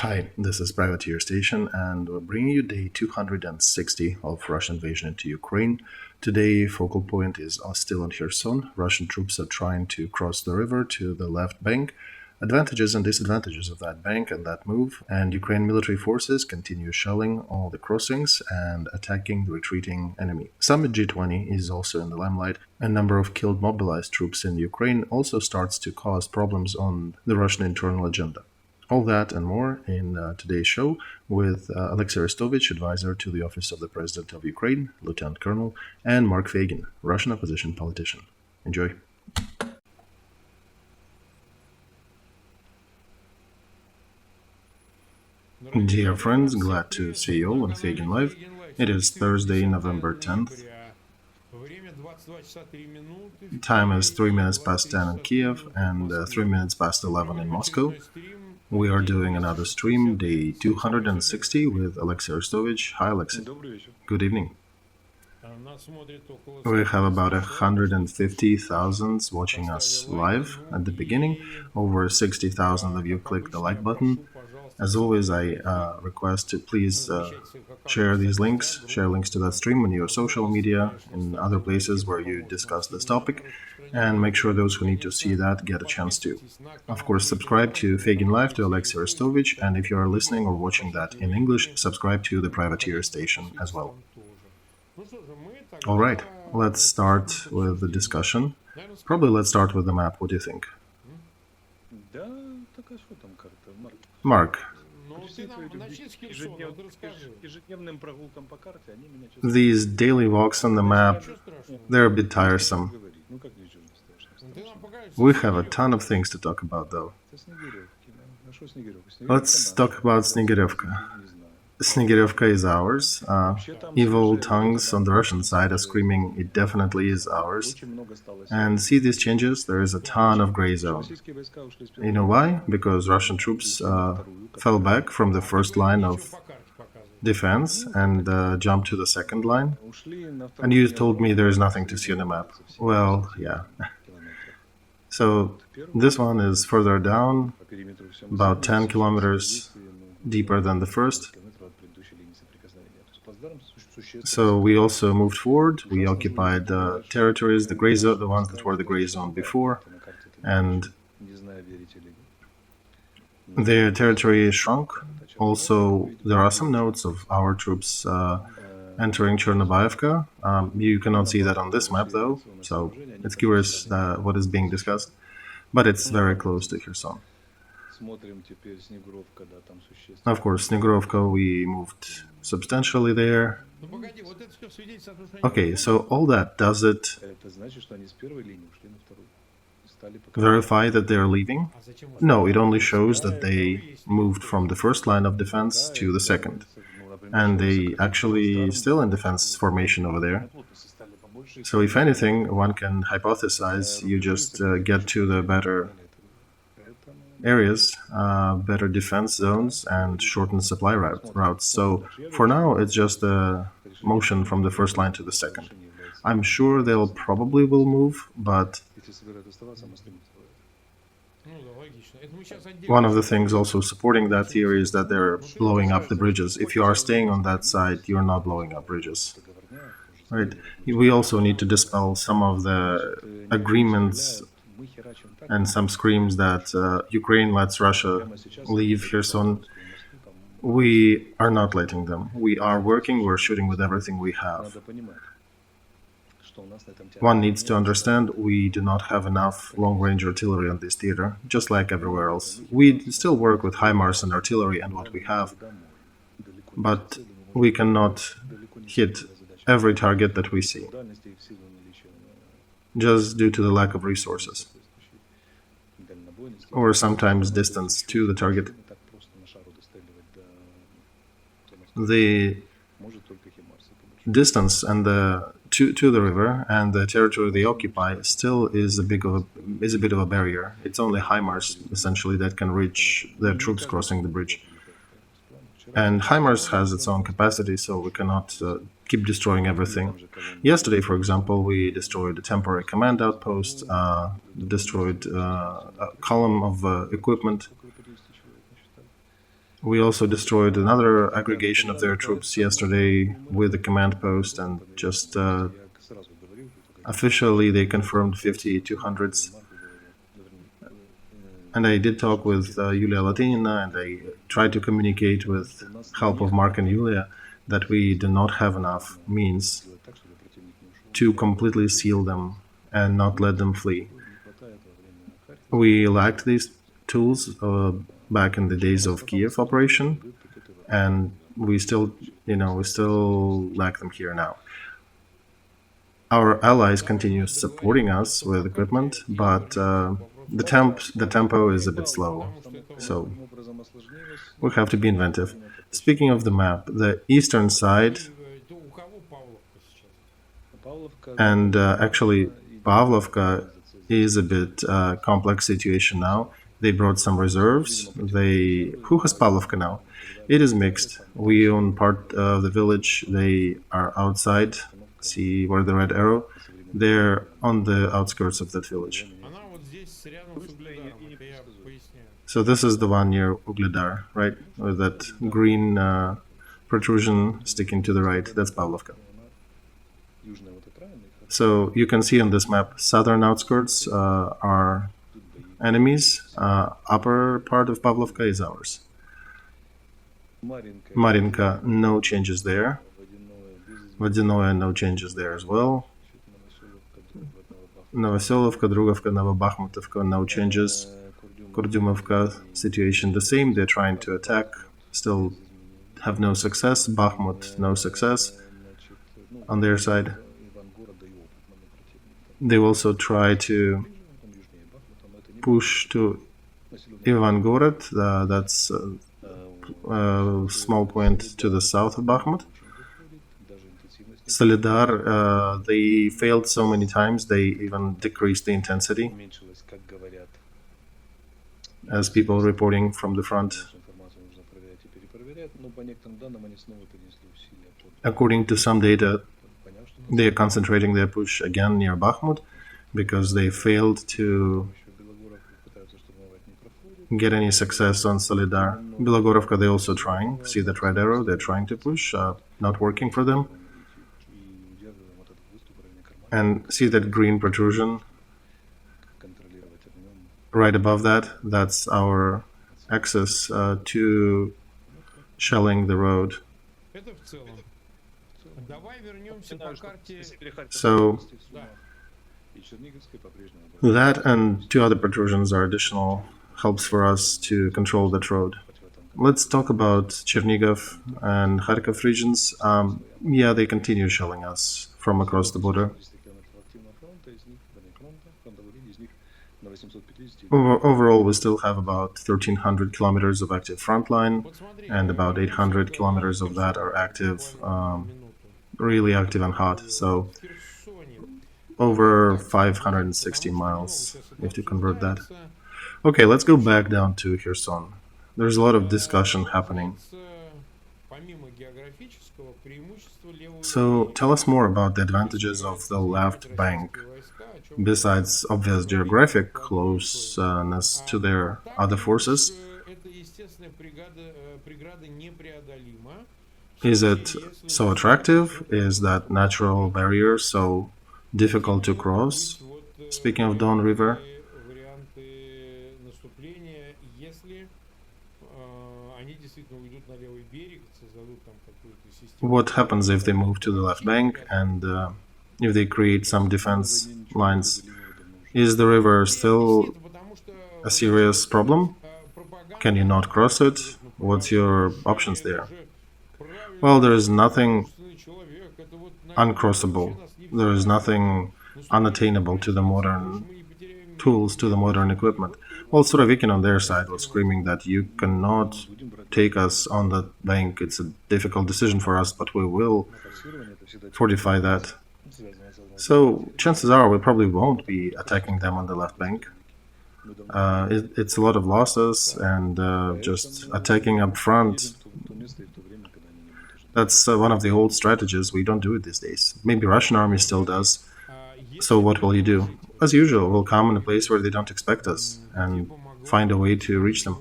Hi, this is Privateer Station, and we're bringing you day 260 of Russian invasion into Ukraine. Today, focal point is still in Kherson. Russian troops are trying to cross the river to the left bank. Advantages and disadvantages of that bank and that move, and Ukraine military forces continue shelling all the crossings and attacking the retreating enemy. Summit G20 is also in the limelight. A number of killed mobilized troops in Ukraine also starts to cause problems on the Russian internal agenda. All that and more in today's show with Olexiy Arestovych, advisor to the Office of the President of Ukraine, Lieutenant Colonel, and Mark Feygin, Russian opposition politician. Enjoy. Dear friends, glad to see you all on Feigin Live. It is Thursday, November 10th. Time is 3 minutes past 10 in Kiev and 3 minutes past 11 in Moscow. We are doing another stream, day 260, with Olexiy Arestovich. Hi, Olexiy. Good evening. We have about 150,000 watching us live at the beginning. Over 60,000 of you click the like button. As always, I request to please share these links, share links to that stream on your social media, in other places where you discuss this topic, and make sure those who need to see that get a chance to. Of course, subscribe to Feigin Live, to Olexiy Arestovich, and if you are listening or watching that in English, subscribe to the Privateer Station as well. All right, let's start with the discussion. Probably let's start with the map. What do you think? Mark, these daily walks on the map, they're a bit tiresome. We have a ton of things to talk about, though. Let's talk about Snigirevka. Snigirevka is ours. Evil tongues on the Russian side are screaming, it definitely is ours. And see these changes? There is a ton of gray zone. You know why? Because Russian troops fell back from the first line of defense and jumped to the second line. And you told me there is nothing to see on the map. Well, yeah. So this one is further down, about 10 kilometers deeper than the first. So we also moved forward. We occupied the territories, the gray zone, the ones that were the gray zone before, and their territory shrunk. Also, there are some notes of our troops entering Chernobyevka. You cannot see that on this map, though, so it's curious what is being discussed, but it's very close to Kherson. Of course, Snigorovka, we moved substantially there. Okay, so all that, does it verify that they're leaving? No, it only shows that they moved from the first line of defense to the second. And they actually still in defense formation over there. So if anything, one can hypothesize you just get to the better areas, better defense zones, and shortened supply routes. So for now, it's just a motion from the first line to the second. I'm sure they'll probably will move, but one of the things also supporting that theory is that they're blowing up the bridges. If you are staying on that side, you're not blowing up bridges. Right. We also need to dispel some of the agreements and some screams that Ukraine lets Russia leave Kherson. We are not letting them. We are working, we're shooting with everything we have. One needs to understand we do not have enough long-range artillery on this theater, just like everywhere else. We still work with HIMARS and artillery and what we have, but we cannot hit every target that we see, just due to the lack of resources, or sometimes distance to the target. The distance and to the river and the territory they occupy still is a bit of a barrier. It's only HIMARS essentially that can reach their troops crossing the bridge. And HIMARS has its own capacity, so we cannot keep destroying everything. Yesterday, for example, we destroyed a temporary command outpost, destroyed a column of equipment. We also destroyed another aggregation of their troops yesterday with the command post, and just officially they confirmed 50 200s. And I did talk with Yulia Latinina, and I tried to communicate with help of Mark and Yulia that we do not have enough means to completely seal them and not let them flee. We lacked these tools back in the days of Kiev operation, and we still lack them here now. Our allies continue supporting us with equipment, but the tempo is a bit slow, so we have to be inventive. Speaking of the map, the eastern side, and actually Pavlovka is a bit complex situation now. They brought some reserves. Who has Pavlovka now? It is mixed. We own part of the village. They are outside. See where the red arrow? They're on the outskirts of that village. So this is the one near Ugledar, right? With that green protrusion sticking to the right. That's Pavlovka. So you can see on this map, southern outskirts are enemies. Upper part of Pavlovka is ours. Marinka, no changes there. Vodinoye, no changes there as well. Novoselovka, Drugovka, Novobakhmutovka, no changes. Kurdyumovka, situation the same. They're trying to attack, still have no success. Bakhmut, no success on their side. They also try to push to Ivangorod, that's a small point to the south of Bakhmut. Solidar, they failed so many times, they even decreased the intensity, as people reporting from the front. According to some data, they are concentrating their push again near Bakhmut because they failed to get any success on Solidar. Bilogorovka, they're also trying. See that red arrow? They're trying to push, not working for them. And see that green protrusion right above that? That's our access to shelling the road. So that and two other protrusions are additional helps for us to control that road. Let's talk about Chernigov and Kharkov regions. Yeah, they continue shelling us from across the border. Overall, we still have about 1,300 kilometers of active frontline, and about 800 kilometers of that are active, really active and hot. So over 560 miles, if you convert that. Okay, let's go back down to Kherson. There's a lot of discussion happening. So tell us more about the advantages of the left bank. Besides obvious geographic closeness to their other forces, is it so attractive? Is that natural barrier so difficult to cross? Speaking of Don River, what happens if they move to the left bank and if they create some defense lines? Is the river still a serious problem? Can you not cross it? What's your options there? Well, there is nothing uncrossable. There is nothing unattainable to the modern tools, to the modern equipment. Well, Surovikin on their side was screaming that you cannot take us on that bank. It's a difficult decision for us, but we will fortify that. So chances are we probably won't be attacking them on the left bank. It's a lot of losses, and just attacking up front, that's one of the old strategies. We don't do it these days. Maybe Russian army still does. So what will you do? As usual, we'll come in a place where they don't expect us and find a way to reach them.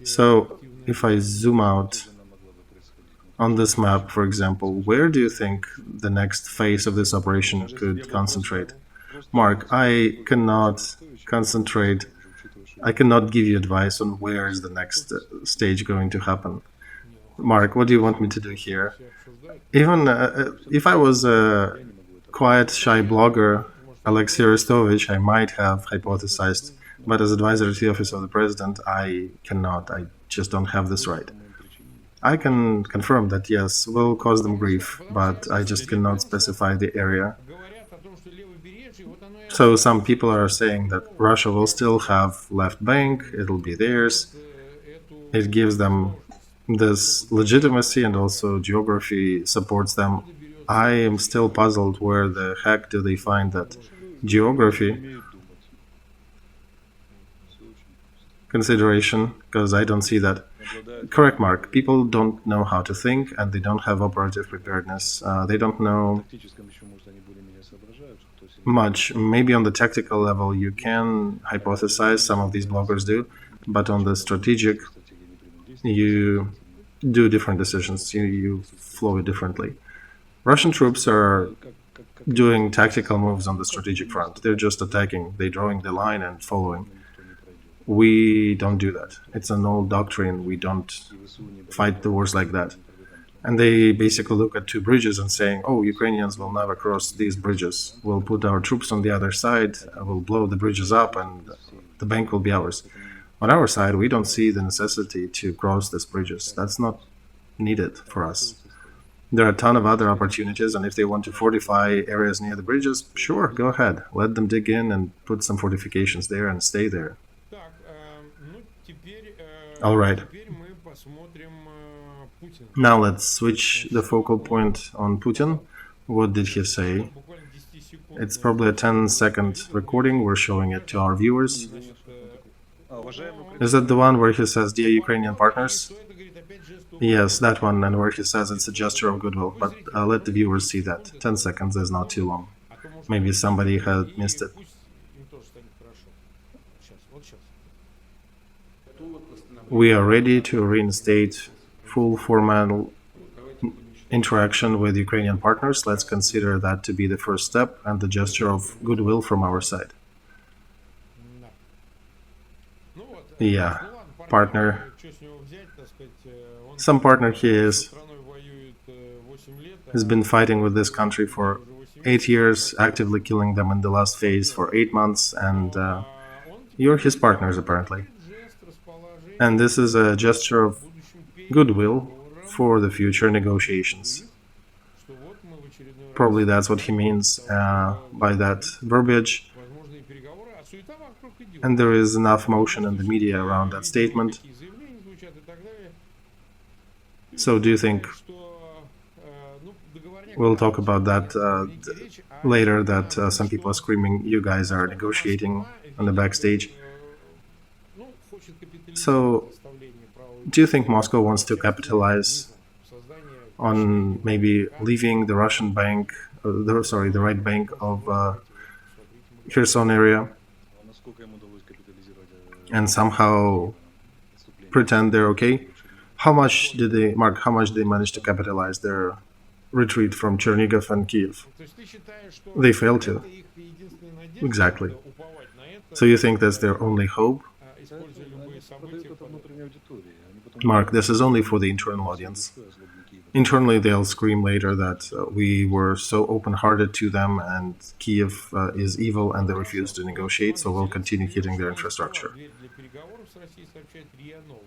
So, if I zoom out on this map, for example, where do you think the next phase of this operation could concentrate? Mark, I cannot concentrate. I cannot give you advice on where is the next stage going to happen. Mark, what do you want me to do here? Even if I was a quiet, shy blogger, Olexiy Arestovich, I might have hypothesized, but as advisor to the office of the president, I cannot. I just don't have this right. I can confirm that yes, will cause them grief, but I just cannot specify the area. So some people are saying that Russia will still have left bank, it'll be theirs. It gives them this legitimacy and also geography supports them. I am still puzzled where the heck do they find that geography consideration, because I don't see that. Correct, Mark. People don't know how to think and they don't have operative preparedness. They don't know much. Maybe on the tactical level you can hypothesize, some of these bloggers do, but on the strategic, you do different decisions. You flow it differently. Russian troops are doing tactical moves on the strategic front. They're just attacking. They're drawing the line and following. We don't do that. It's an old doctrine. We don't fight the wars like that. And they basically look at two bridges and saying, oh, Ukrainians will never cross these bridges. We'll put our troops on the other side, we'll blow the bridges up, and the bank will be ours. On our side, we don't see the necessity to cross these bridges. That's not needed for us. There are a ton of other opportunities, and if they want to fortify areas near the bridges, sure, go ahead. Let them dig in and put some fortifications there and stay there. All right. Now let's switch the focal point on Putin. What did he say? It's probably a 10-second recording. We're showing it to our viewers. Is that the one where he says, dear Ukrainian partners? Yes, that one, and where he says it's a gesture of goodwill. But let the viewers see that. 10 seconds is not too long. Maybe somebody had missed it. We are ready to reinstate full formal interaction with Ukrainian partners. Let's consider that to be the first step and the gesture of goodwill from our side. Yeah, partner. Some partner he is. Has been fighting with this country for 8 years, actively killing them in the last phase for 8 months, and you're his partners apparently. And this is a gesture of goodwill for the future negotiations. Probably that's what he means by that verbiage. And there is enough motion in the media around that statement. So do you think we'll talk about that later, that some people are screaming, you guys are negotiating on the backstage? So, do you think Moscow wants to capitalize on maybe leaving the Russian bank, the right bank of Kherson area, and somehow pretend they're okay? How much did they, Mark? How much did they manage to capitalize their retreat from Chernihiv and Kiev? They failed to. Exactly. So you think that's their only hope? Mark, this is only for the internal audience. Internally, they'll scream later that we were so open-hearted to them and Kiev is evil and they refuse to negotiate, so we'll continue hitting their infrastructure.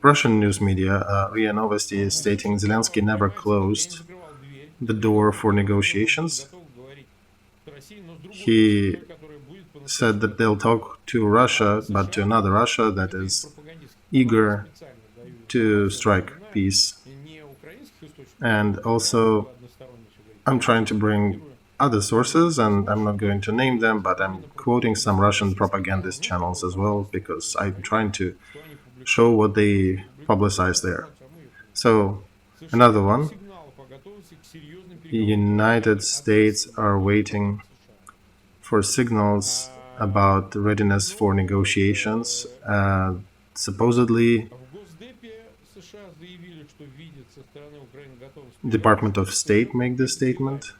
Russian news media, RIA Novosti, is stating Zelensky never closed the door for negotiations. He said that they'll talk to Russia, but to another Russia that is eager to strike peace. And also, I'm trying to bring other sources, and I'm not going to name them, but I'm quoting some Russian propagandist channels as well, because I'm trying to show what they publicize there. So, another one. The United States are waiting for signals about readiness for negotiations. Supposedly, Department of State make this statement.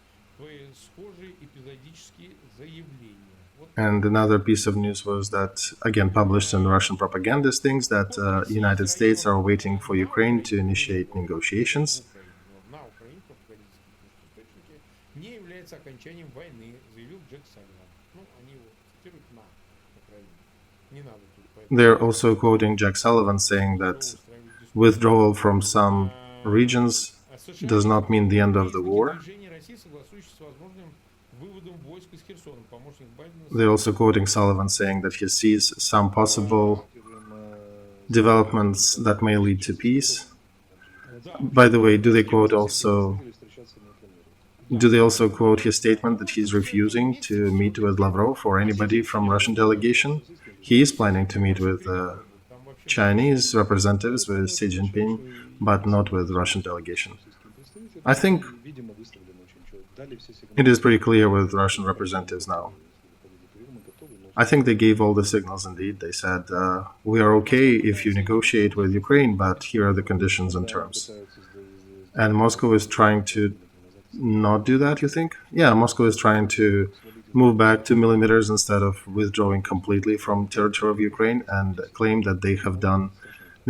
And another piece of news was that, again, published in Russian propagandist things, that United States are waiting for Ukraine to initiate negotiations. They're also quoting Jack Sullivan saying that withdrawal from some regions does not mean the end of the war. They're also quoting Sullivan saying that he sees some possible developments that may lead to peace. By the way, do they also quote his statement that he's refusing to meet with Lavrov or anybody from Russian delegation? He is planning to meet with Chinese representatives, with Xi Jinping, but not with Russian delegation. I think it is pretty clear with Russian representatives now. I think they gave all the signals indeed. They said, we are okay if you negotiate with Ukraine, but here are the conditions and terms. And Moscow is trying to not do that, you think? Yeah, Moscow is trying to move back 2 millimeters instead of withdrawing completely from territory of Ukraine and claim that they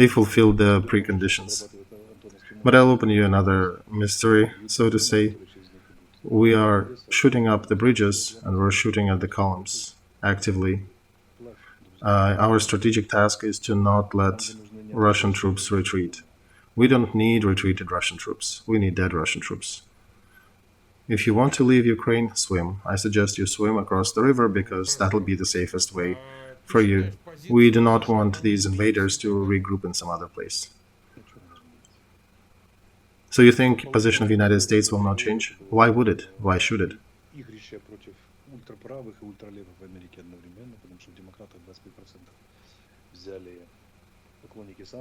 fulfilled the preconditions. But I'll open you another mystery, so to say. We are shooting up the bridges and we're shooting at the columns actively. Our strategic task is to not let Russian troops retreat. We don't need retreated Russian troops. We need dead Russian troops. If you want to leave Ukraine, swim. I suggest you swim across the river because that'll be the safest way for you. We do not want these invaders to regroup in some other place. So you think position of the United States will not change? Why would it? Why should it?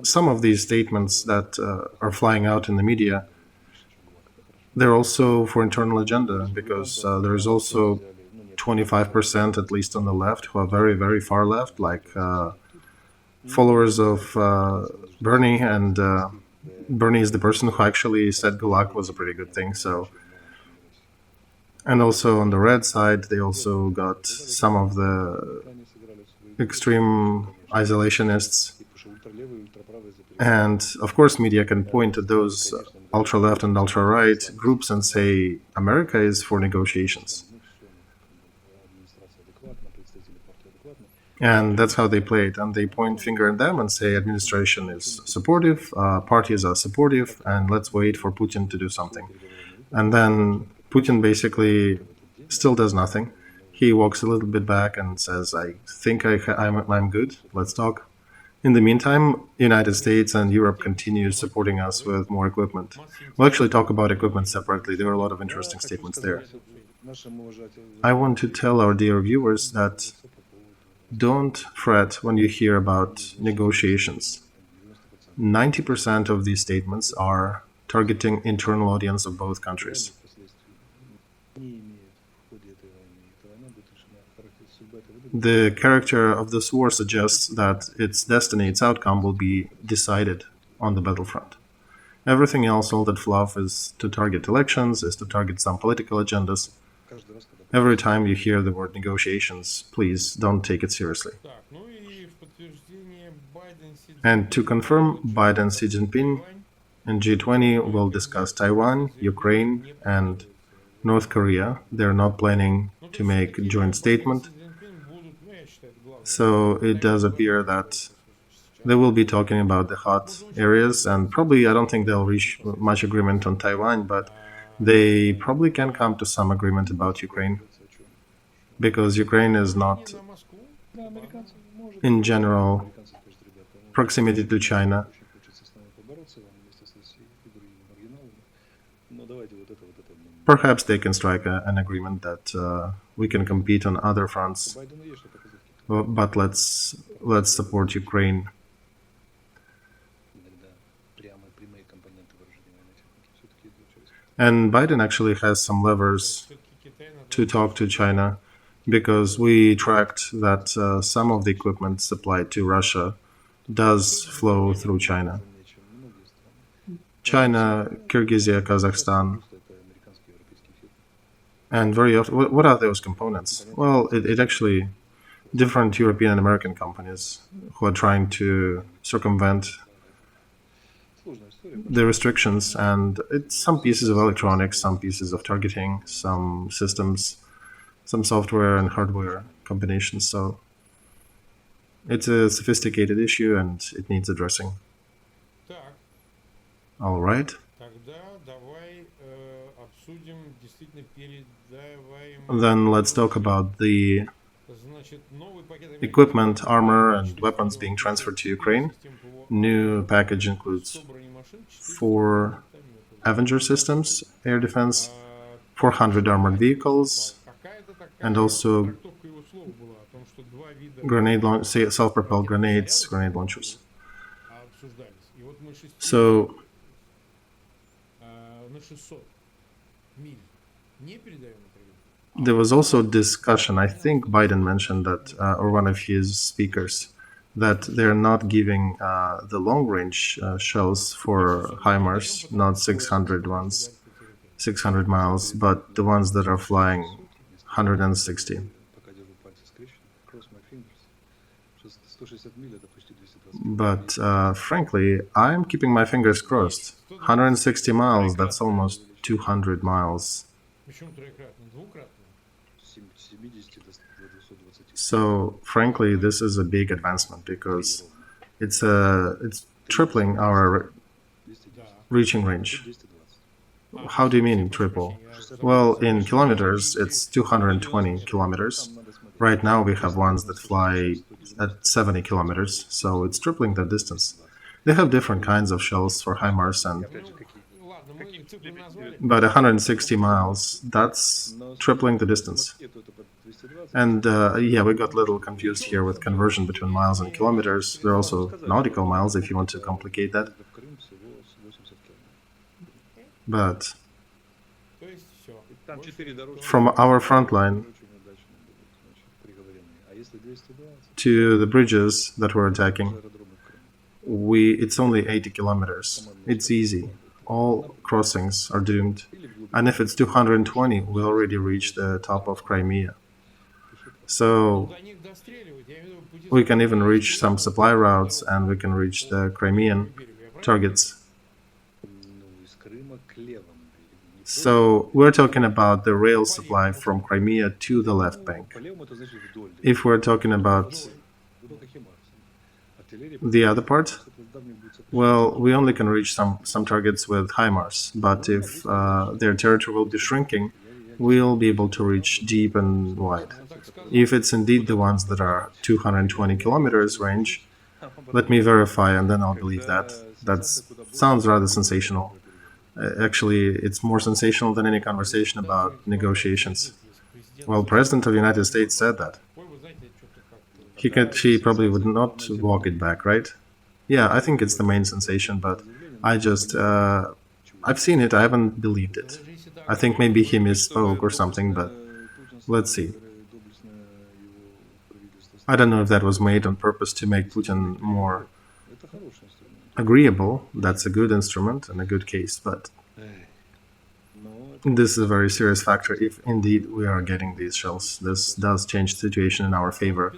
Some of these statements that are flying out in the media, they're also for internal agenda, because there is also 25%, at least on the left, who are very, very far left, like followers of Bernie, and Bernie is the person who actually said Gulag was a pretty good thing. So, and also on the red side, they also got some of the extreme isolationists. And of course, media can point to those ultra-left and ultra-right groups and say America is for negotiations. And that's how they play it. And they point finger at them and say administration is supportive, parties are supportive, and let's wait for Putin to do something. And then Putin basically still does nothing. He walks a little bit back and says, I think I'm good, let's talk. In the meantime, United States and Europe continue supporting us with more equipment. We'll actually talk about equipment separately. There are a lot of interesting statements there. I want to tell our dear viewers that don't fret when you hear about negotiations. 90% of these statements are targeting internal audience of both countries. The character of this war suggests that its destiny, its outcome, will be decided on the battlefront. Everything else, all that fluff, is to target elections, is to target some political agendas. Every time you hear the word negotiations, please don't take it seriously. And to confirm, Biden, Xi Jinping, and G20 will discuss Taiwan, Ukraine, and North Korea. They're not planning to make a joint statement. So it does appear that they will be talking about the hot areas, and probably I don't think they'll reach much agreement on Taiwan, but they probably can come to some agreement about Ukraine, because Ukraine is not, in general, proximity to China. Perhaps they can strike an agreement that we can compete on other fronts, but let's support Ukraine. And Biden actually has some levers to talk to China, because we tracked that some of the equipment supplied to Russia does flow through China. China, Kyrgyzia, Kazakhstan, and very often, what are those components? Well, it actually different European and American companies who are trying to circumvent the restrictions, and it's some pieces of electronics, some pieces of targeting, some systems, some software and hardware combinations. So it's a sophisticated issue and it needs addressing. Так, All right. тогда давай обсудим действительно передаваемый. Then let's talk about the Значит, новый пакет equipment, armor, and weapons being transferred to Ukraine. New package includes 4 Avenger systems, air defense, 400 armored vehicles, and also self-propelled grenades, grenade launchers. So there was also discussion, I think Biden mentioned that, or one of his speakers, that they're not giving the long-range shells for HIMARS, not 600 ones, 600 miles, but the ones that are flying 160. But frankly, I'm keeping my fingers crossed. 160 miles, that's almost 200 miles. So, frankly, this is a big advancement because it's tripling our reaching range. How do you mean triple? Well, in kilometers, it's 220 kilometers. Right now, we have ones that fly at 70 kilometers, so it's tripling the distance. They have different kinds of shells for HIMARS, but 160 miles, that's tripling the distance. And yeah, we got a little confused here with conversion between miles and kilometers. There are also nautical miles if you want to complicate that. But from our front line to the bridges that we're attacking, it's only 80 kilometers. It's easy. All crossings are doomed. And if it's 220, we already reached the top of Crimea. So we can even reach some supply routes and we can reach the Crimean targets. So we're talking about the rail supply from Crimea to the left bank. If we're talking about the other part, well, we only can reach some targets with HIMARS, but if their territory will be shrinking, we'll be able to reach deep and wide. If it's indeed the ones that are 220 kilometers range, let me verify and then I'll believe that. That sounds rather sensational. Actually, it's more sensational than any conversation about negotiations. Well, President of the United States said that. He probably would not walk it back, right? Yeah, I think it's the main sensation, but I've seen it, I haven't believed it. I think maybe he misspoke or something, but let's see. I don't know if that was made on purpose to make Putin more agreeable. That's a good instrument and a good case, but this is a very serious factor if indeed we are getting these shells. This does change the situation in our favor,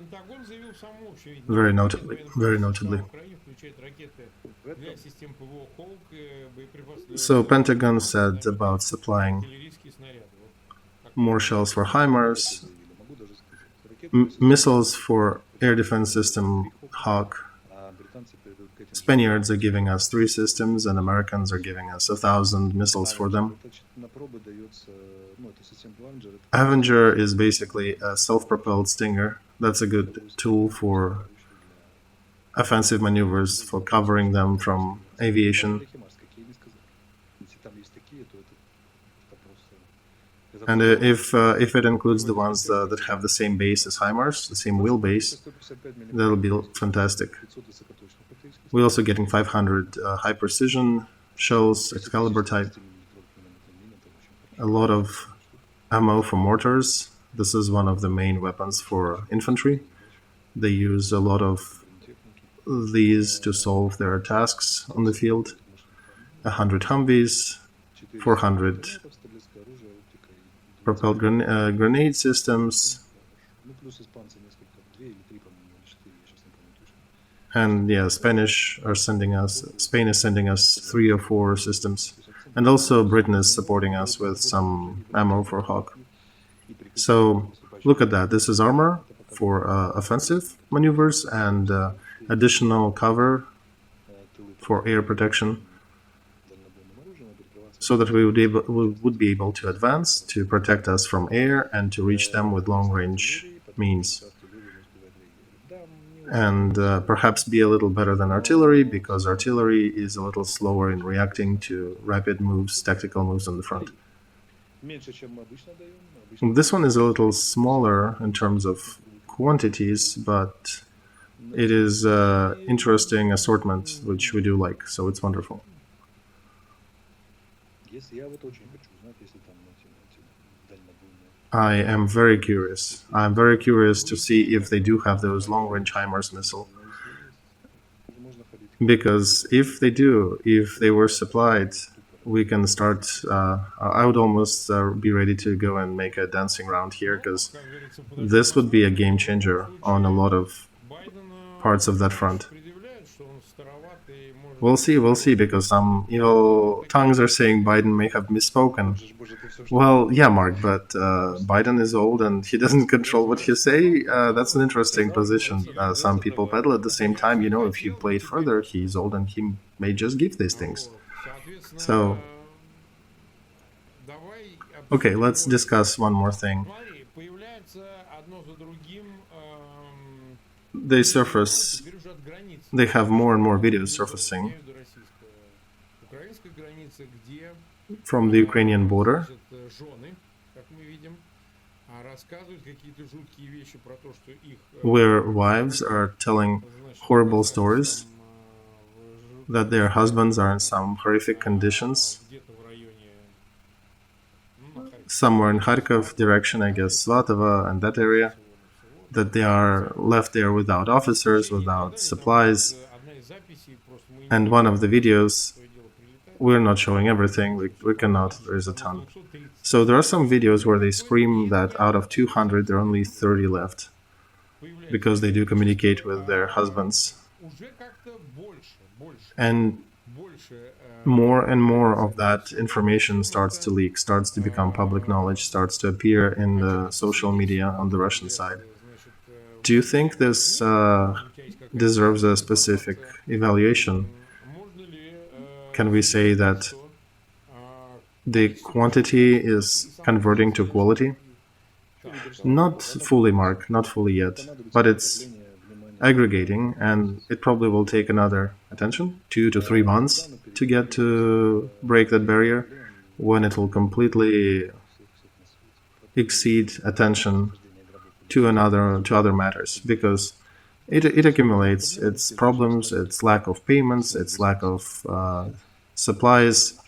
very notably. So Pentagon said about supplying more shells for HIMARS, missiles for air defense system Hawk. Spaniards are giving us 3 systems and Americans are giving us 1,000 missiles for them. Avenger is basically a self-propelled Stinger. That's a good tool for offensive maneuvers, for covering them from aviation. And if it includes the ones that have the same base as HIMARS, the same wheelbase, that'll be fantastic. We're also getting 500 high-precision shells, Excalibur type. A lot of ammo for mortars. This is one of the main weapons for infantry. They use a lot of these to solve their tasks on the field. 100 Humvees, 400 propelled grenade systems, and yeah, Spain is sending us 3 or 4 systems, and also Britain is supporting us with some ammo for Hawk. So look at that. This is armor for offensive maneuvers and additional cover for air protection, so that we would be able to advance, to protect us from air, and to reach them with long-range means. And perhaps be a little better than artillery, because artillery is a little slower in reacting to rapid moves, tactical moves on the front. This one is a little smaller in terms of quantities, but it is interesting assortment, which we do like, so it's wonderful. I am very curious. I'm very curious to see if they do have those long-range HIMARS missile. Because if they do, if they were supplied, we can start. I would almost be ready to go and make a dancing round here, because this would be a game changer on a lot of parts of that front. We'll see, because some evil tongues are saying Biden may have misspoken. Well, yeah, Mark, but Biden is old and he doesn't control what he say. That's an interesting position. Some people peddle at the same time. You know, if you play it further, he's old and he may just give these things. So, okay, let's discuss one more thing. They surface. They have more and more videos surfacing from the Ukrainian border, where wives are telling horrible stories that their husbands are in some horrific conditions. Somewhere in Kharkov direction, I guess Svatova and that area, that they are left there without officers, without supplies. And one of the videos, we're not showing everything, we cannot, there's a ton. So there are some videos where they scream that out of 200, there are only 30 left, because they do communicate with their husbands. And more and more of that information starts to leak, starts to become public knowledge, starts to appear in the social media on the Russian side. Do you think this deserves a specific evaluation? Can we say that the quantity is converting to quality? Not fully, Mark, not fully yet, but it's aggregating, and it probably will take another 2 to 3 months to get to break that barrier, when it will completely exceed attention to other matters, because it accumulates its problems, its lack of payments, its lack of supplies,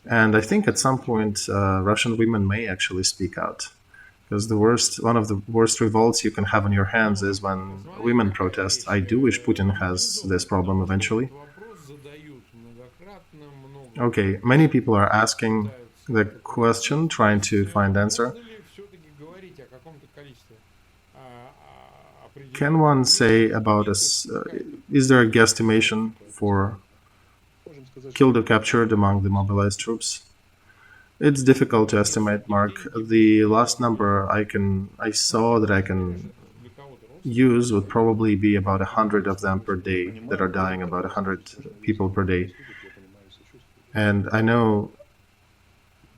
and I think at some point Russian women may actually speak out. Because one of the worst revolts you can have on your hands is when women protest. I do wish Putin has this problem eventually. Okay, many people are asking the question, trying to find answer. Can one say about us, is there a guesstimation for killed or captured among the mobilized troops? It's difficult to estimate, Mark. The last number I saw that I can use would probably be about 100 of them per day that are dying, about 100 people per day. And I know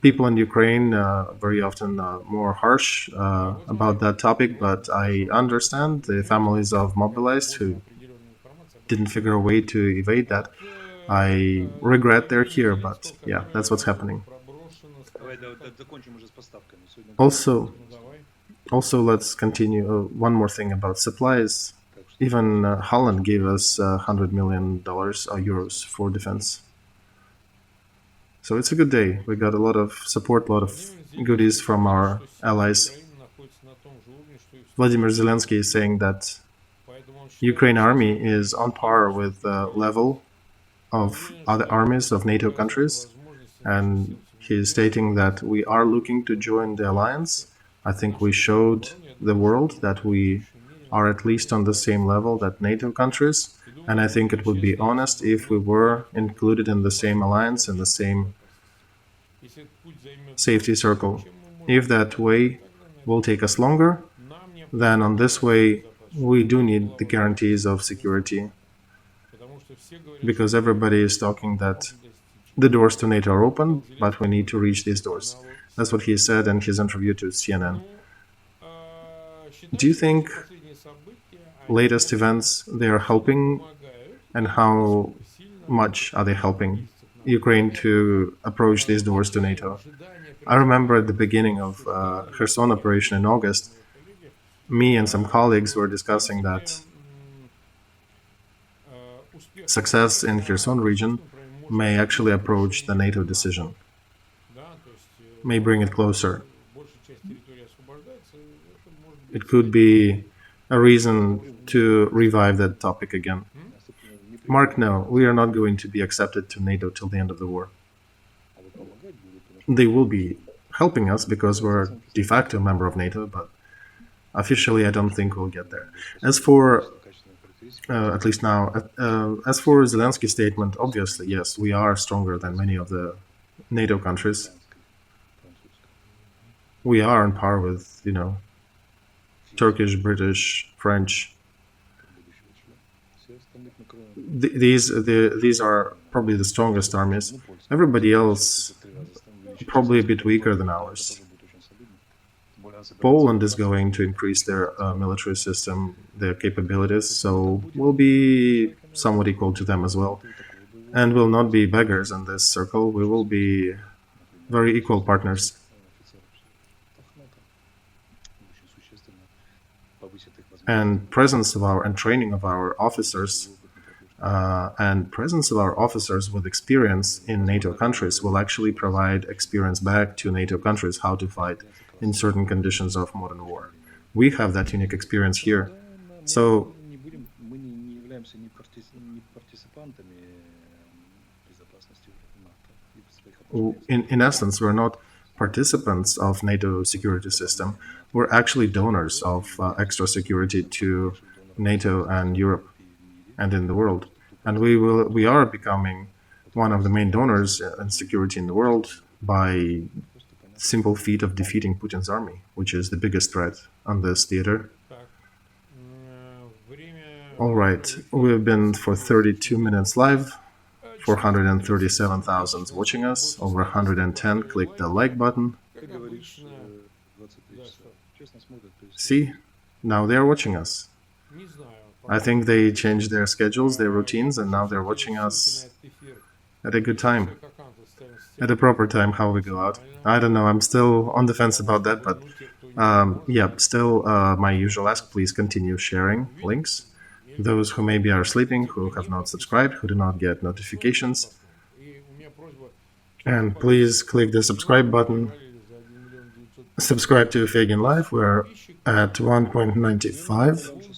people in Ukraine very often more harsh about that topic, but I understand the families of mobilized who didn't figure a way to evade that. I regret they're here, but yeah, that's what's happening. Also, let's continue. One more thing about supplies. Even Holland gave us $100 million euros for defense. So it's a good day. We got a lot of support, a lot of goodies from our allies. Vladimir Zelensky is saying that Ukraine army is on par with the level of other armies of NATO countries, and he's stating that we are looking to join the alliance. I think we showed the world that we are at least on the same level that NATO countries, and I think it would be honest if we were included in the same alliance, in the same safety circle. If that way will take us longer, then on this way we do need the guarantees of security, because everybody is talking that the doors to NATO are open, but we need to reach these doors. That's what he said in his interview to CNN. Do you think latest events they are helping, and how much are they helping Ukraine to approach these doors to NATO? I remember at the beginning of Kherson operation in August, me and some colleagues were discussing that success in Kherson region may actually approach the NATO decision, may bring it closer. It could be a reason to revive that topic again. Mark, no, we are not going to be accepted to NATO till the end of the war. They will be helping us because we're a de facto member of NATO, but officially I don't think we'll get there. As for, at least now, as for Zelensky's statement, obviously, yes, we are stronger than many of the NATO countries. We are on par with, Turkish, British, French. These are probably the strongest armies. Everybody else probably a bit weaker than ours. Poland is going to increase their military system, their capabilities, so we'll be somewhat equal to them as well. And we'll not be beggars in this circle, we will be very equal partners. And presence of and training of our officers and presence of our officers with experience in NATO countries will actually provide experience back to NATO countries how to fight in certain conditions of modern war. We have that unique experience here. So in essence, we're not participants of NATO security system. We're actually donors of extra security to NATO and Europe and in the world. And we are becoming one of the main donors in security in the world by simple feat of defeating Putin's army, which is the biggest threat on this theater. All right, we've been for 32 minutes live, 437,000 watching us, over 110 click the like button. See, now they're watching us. I think they changed their schedules, their routines, and now they're watching us at a good time, at a proper time, how we go out. I don't know, I'm still on the fence about that, but yeah, still my usual ask, please continue sharing links. Those who maybe are sleeping, who have not subscribed, who do not get notifications. And please click the subscribe button. Subscribe to Feigin Live, we're at 1.95.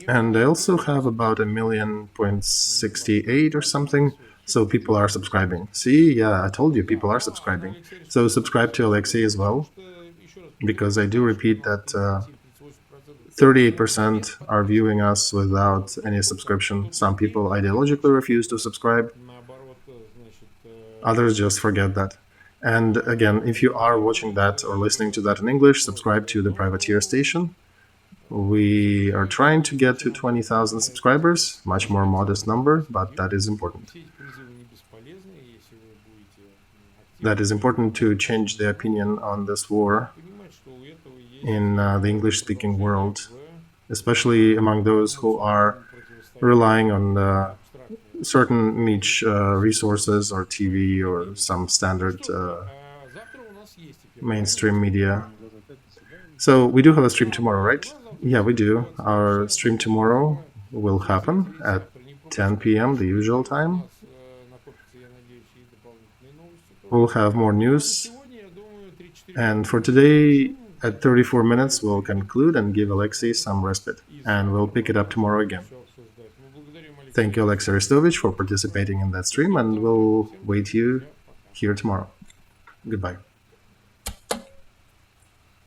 And I also have about 1,000,068 or something, so people are subscribing. See, yeah, I told you, people are subscribing. So subscribe to Olexiy as well, because I do repeat that 38% are viewing us without any subscription. Some people ideologically refuse to subscribe. Others just forget that. And again, if you are watching that or listening to that in English, subscribe to the Privateer station. We are trying to get to 20,000 subscribers, much more modest number, but that is important. That is important to change the opinion on this war in the English-speaking world, especially among those who are relying on certain niche resources or TV or some standard mainstream media. So we do have a stream tomorrow, right? Yeah, we do. Our stream tomorrow will happen at 10 p.m., the usual time. We'll have more news. And for today, at 34 minutes, we'll conclude and give Olexiy some respite. And we'll pick it up tomorrow again. Thank you, Olexiy Arestovich, for participating in that stream, and we'll wait you Все, пока. here tomorrow. Goodbye.